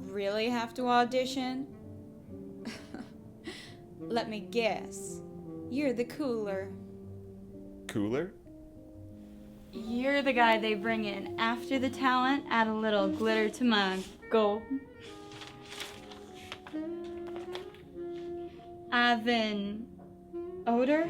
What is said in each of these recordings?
really have to audition? Let me guess. You're the cooler. Cooler? You're the guy they bring in after the talent, add a little glitter to my gold. Ivan Oder?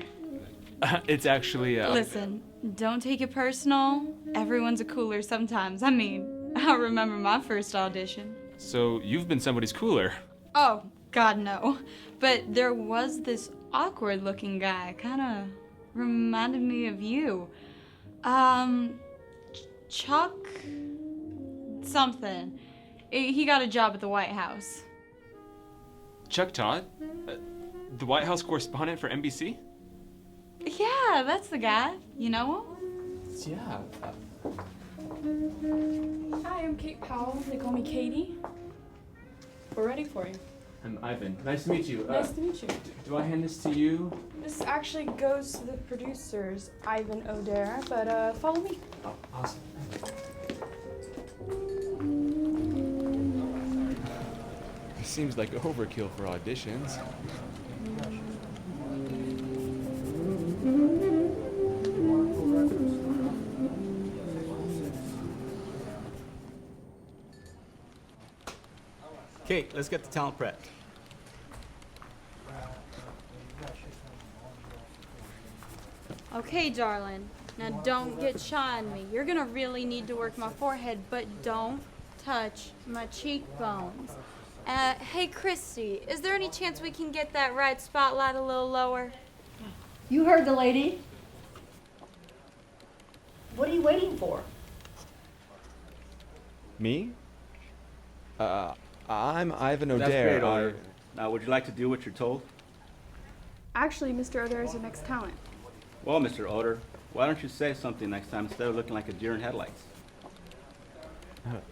It's actually, Listen, don't take it personal. Everyone's a cooler sometimes. I mean, I remember my first audition. So you've been somebody's cooler. Oh, God, no. But there was this awkward-looking guy. Kind of reminded me of you. Chuck something. He got a job at the White House. Chuck Todd? The White House correspondent for NBC? Yeah, that's the guy. You know him? Yeah. Hi, I'm Kate Powell. They call me Katie. We're ready for you. I'm Ivan. Nice to meet you. Nice to meet you. Do I hand this to you? This actually goes to the producers, Ivan Oder, but follow me. Oh, awesome. It seems like overkill for auditions. Kate, let's get the talent prepped. Okay, darling. Now don't get shy on me. You're gonna really need to work my forehead, but don't touch my cheekbones. Hey, Christy, is there any chance we can get that right spotlight a little lower? You heard the lady. What are you waiting for? Me? I'm Ivan Oder. That's great, Oder. Now, would you like to do what you're told? Actually, Mr. Oder is the next talent. Well, Mr. Oder, why don't you say something next time instead of looking like a deer in headlights?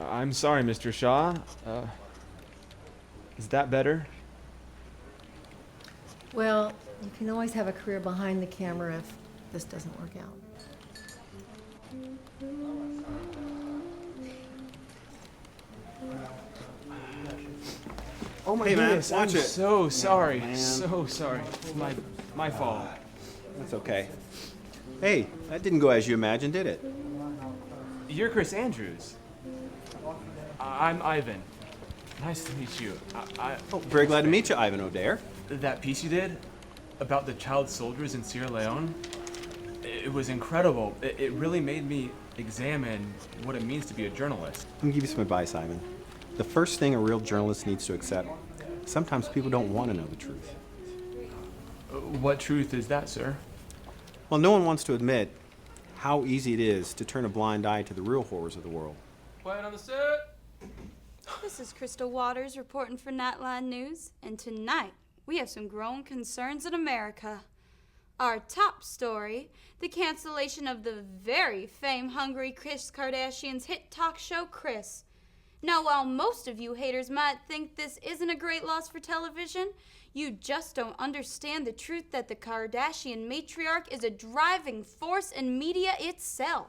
I'm sorry, Mr. Shaw. Is that better? Well, you can always have a career behind the camera if this doesn't work out. Oh my Hey, man, goodness, watch I'm it. so sorry. man. So sorry. My fault. That's okay. Hey, that didn't go as you imagined, did it? You're Chris Andrews. I'm Ivan. Nice to meet you. Oh, very glad to meet you, Ivan Oder. That piece you did about the child soldiers in Sierra Leone, it was incredible. It really made me examine what it means to be a journalist. Let me give you some advice, Ivan. The first thing a real journalist needs to accept, sometimes people don't want to know the truth. What truth is that, sir? Well, no one wants to admit how easy it is to turn a blind eye to the real horrors of the world. Quiet on the set. This is Crystal Waters reporting for Nightline News, and tonight we have some growing concerns in America. Our top story, the cancellation of the very fame-hungry Kris Kardashian's hit talk show, Kris. Now, while most of you haters might think this isn't a great loss for television, you just don't understand the truth that the Kardashian matriarch is a driving force in media itself.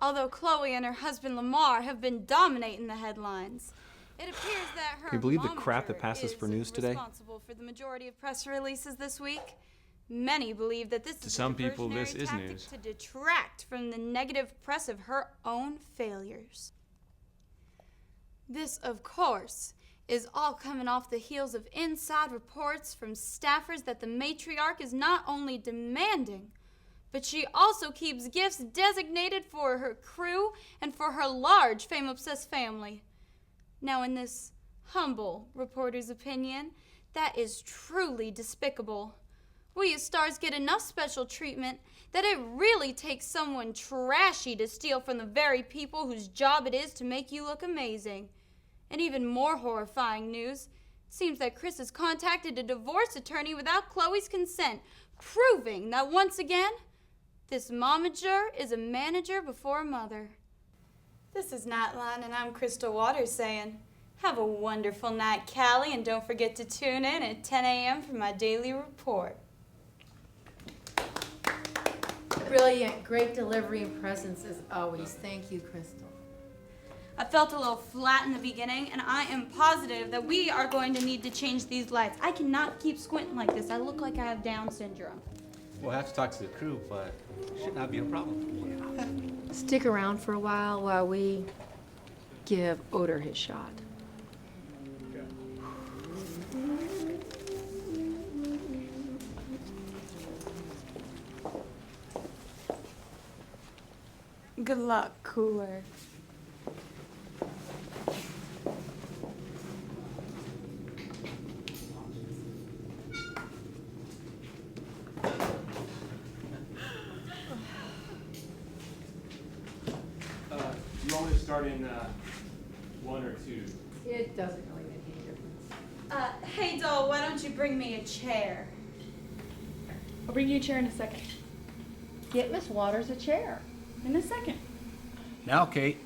Although Khloe and her husband Lamar have been dominating the headlines, it appears that her Can you believe the crap momager that passes for news is today? responsible for the majority of press releases this week. Many believe that this To is some a people, this diversionary is tactic news. to detract from the negative press of her own failures. This, of course, is all coming off the heels of inside reports from staffers that the matriarch is not only demanding, but she also keeps gifts designated for her crew and for her large fame-obsessed family. Now, in this humble reporter's opinion, that is truly despicable. We as stars get enough special treatment that it really takes someone trashy to steal from the very people whose job it is to make you look amazing. And even more horrifying news, it seems that Kris has contacted a divorce attorney without Khloe's consent, proving that once again, this momager is a manager before a mother. This is Nightline, and I'm Crystal Waters saying, have a wonderful night, Callie, and don't forget to tune in at 10 a.m. for my daily report. Brilliant. Great delivery and presence as always. Thank you, Crystal. I felt a little flat in the beginning, and I am positive that we are going to need to change these lights. I cannot keep squinting like this. I look like I have Down syndrome. We'll have to talk to the crew, but it should not be a problem. Stick around for a while we give Oder his shot. Good luck, Cooler. You want me to start in 1 or 2? It doesn't really make any difference. Hey, doll, why don't you bring me a chair? I'll bring you a chair in a second. Get Miss Waters a chair. In a second. Now, Kate.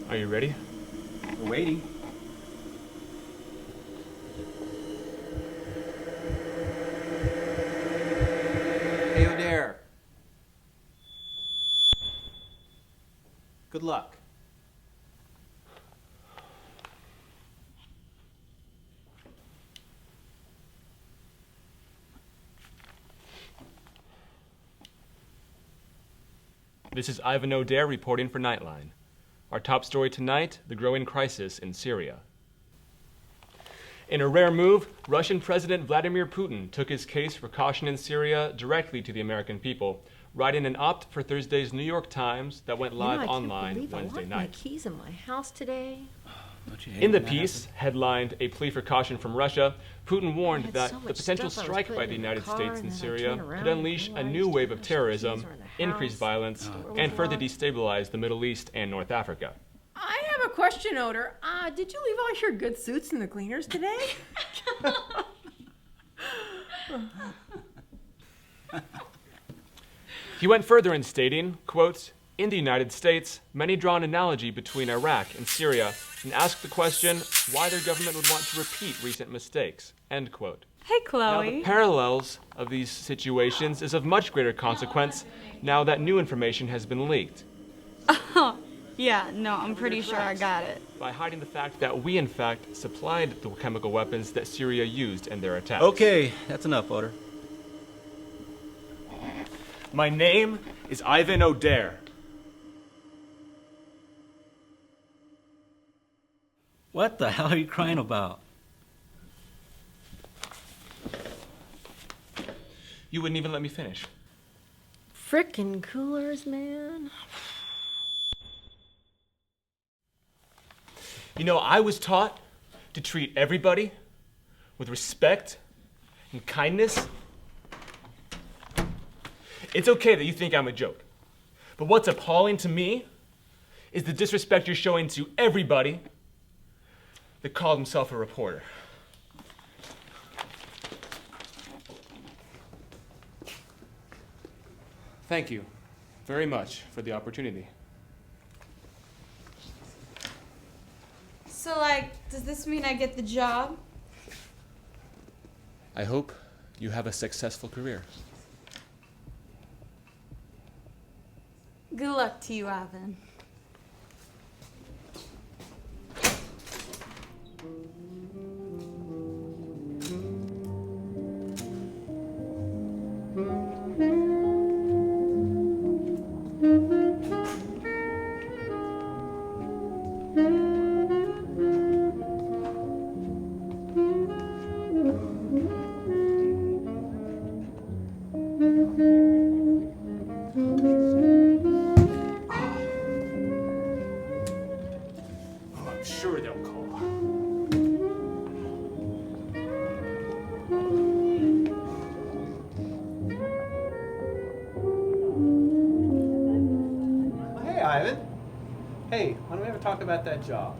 Are you ready? We're waiting. Hey, O'Dare. Good luck. This is Ivan O'Dare reporting for Nightline. Our top story tonight, the growing crisis in Syria. In a rare move, Russian President Vladimir Putin took his case for caution in Syria directly to the American people, writing an opt for Thursday's New York Times that went live online Wednesday I night. my keys in my house today. Don't you hate In the when that piece, happens? headlined A Plea for Caution from Russia, Putin warned had that so the much potential stuff I was strike putting by the in the United car, States and in then I Syria turned around could unleash and a realized new wave the of keys terrorism, were in the increase house. violence, and further destabilize the Middle East and North Africa. I have a question, Oder. Did you leave all your good suits in the cleaners today? He went further in stating, quote, "In the United States, many draw an analogy between Iraq and Syria and ask the question why their government would want to repeat recent mistakes," end quote. Hey, Now, the Chloe. parallels of these situations is of much greater consequence now that new information has been leaked. Yeah, no, I'm pretty sure I got it. By hiding the fact that we, in fact, supplied the chemical weapons that Syria used in their attacks. Okay, that's enough, Oder. My name is Ivan O'Dare. What the hell are you crying about? You wouldn't even let me finish. Frickin' coolers, man. You know, I was taught to treat everybody with respect and kindness. It's okay that you think I'm a joke, but what's appalling to me is the disrespect you're showing to everybody that called himself a reporter. Thank you very much for the opportunity. So, like, does this mean I get the job? I hope you have a successful career. Good luck to you, Ivan. Oh, I'm sure they'll call. Hey, Ivan. Hey, why don't we ever talk about that job?